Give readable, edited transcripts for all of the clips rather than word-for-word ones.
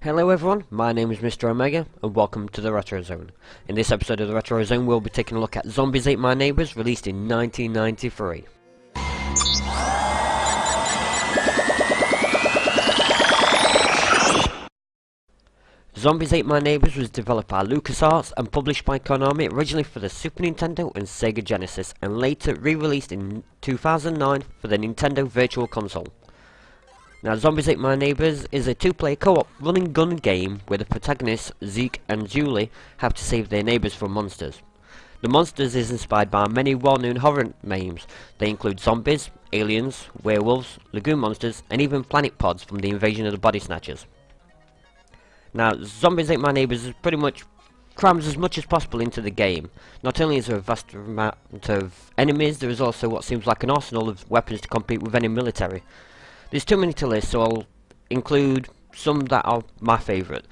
Hello everyone, my name is Mr. Omega and welcome to the Retro Zone. In this episode of the Retro Zone we'll be taking a look at Zombies Ate My Neighbors, released in 1993. Zombies Ate My Neighbors was developed by LucasArts and published by Konami originally for the Super Nintendo and Sega Genesis, and later re-released in 2009 for the Nintendo Virtual Console. Now, Zombies Ate My Neighbors is a two-player co-op run-and-gun game where the protagonists, Zeke and Julie, have to save their neighbors from monsters. The monsters is inspired by many well-known horror names. They include zombies, aliens, werewolves, lagoon monsters, and even planet pods from the Invasion of the Body Snatchers. Now, Zombies Ate My Neighbors is pretty much crams as much as possible into the game. Not only is there a vast amount of enemies, there is also what seems like an arsenal of weapons to compete with any military. There's too many to list, so I'll include some that are my favourite.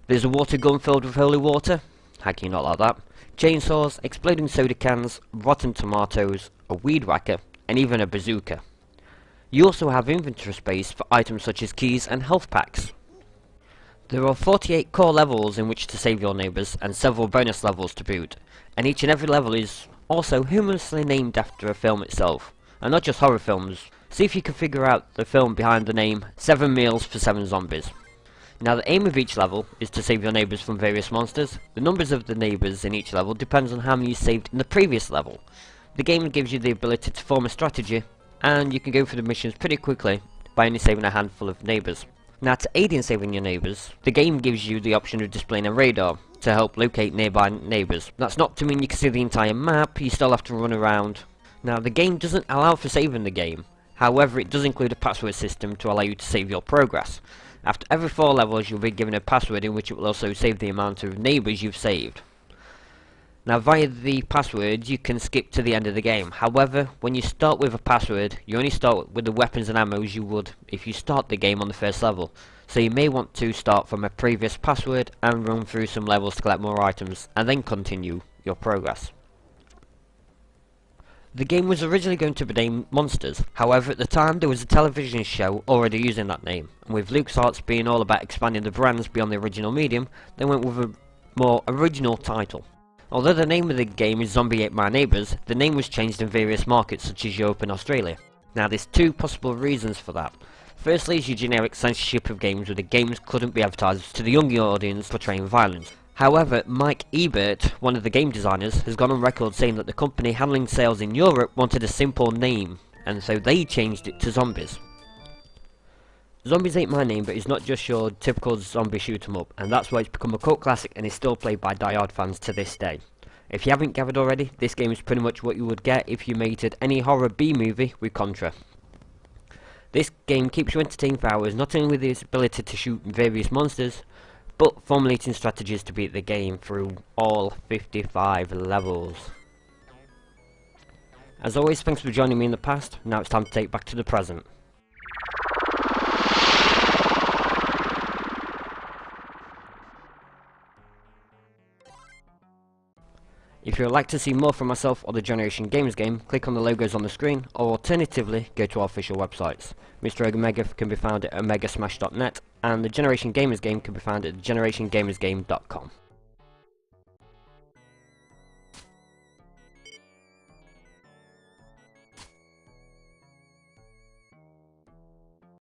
There's a water gun filled with holy water. How can you not like that? Chainsaws, exploding soda cans, rotten tomatoes, a weed whacker, and even a bazooka. You also have inventory space for items such as keys and health packs. There are 48 core levels in which to save your neighbours, and several bonus levels to boot. And each and every level is also humorously named after a film itself. And not just horror films. See if you can figure out the film behind the name 7 Meals for 7 Zombies. Now, the aim of each level is to save your neighbours from various monsters. The numbers of the neighbours in each level depends on how many you saved in the previous level. The game gives you the ability to form a strategy, and you can go through the missions pretty quickly by only saving a handful of neighbours. Now, to aid in saving your neighbours, the game gives you the option of displaying a radar to help locate nearby neighbours. That's not to mean you can see the entire map, you still have to run around. Now, the game doesn't allow for saving the game. However, it does include a password system to allow you to save your progress. After every 4 levels, you'll be given a password in which it will also save the amount of neighbours you've saved. Now, via the password, you can skip to the end of the game. However, when you start with a password, you only start with the weapons and ammo you would if you start the game on the first level. So you may want to start from a previous password and run through some levels to collect more items, and then continue your progress. The game was originally going to be named Monsters, however at the time there was a television show already using that name, and with LucasArts being all about expanding the brands beyond the original medium, they went with a more original title. Although the name of the game is Zombie Ate My Neighbors, the name was changed in various markets such as Europe and Australia. Now, there's 2 possible reasons for that. Firstly is your generic censorship of games where the games couldn't be advertised to the younger audience portraying violence. However, Mike Ebert, one of the game designers, has gone on record saying that the company handling sales in Europe wanted a simple name, and so they changed it to Zombies. Zombies Ate My Neighbor is not just your typical zombie shoot 'em up, and that's why it's become a cult classic and is still played by die-hard fans to this day. If you haven't gathered already, this game is pretty much what you would get if you mated any horror B-movie with Contra. This game keeps you entertained for hours, not only with its ability to shoot various monsters, but formulating strategies to beat the game through all 55 levels. As always, thanks for joining me in the past. Now it's time to take back to the present. If you would like to see more from myself or the Generation Gamers game, click on the logos on the screen, or alternatively, go to our official websites. Mr. Omega can be found at omegasmash.net, and the Generation Gamers game can be found at generationgamersgame.com.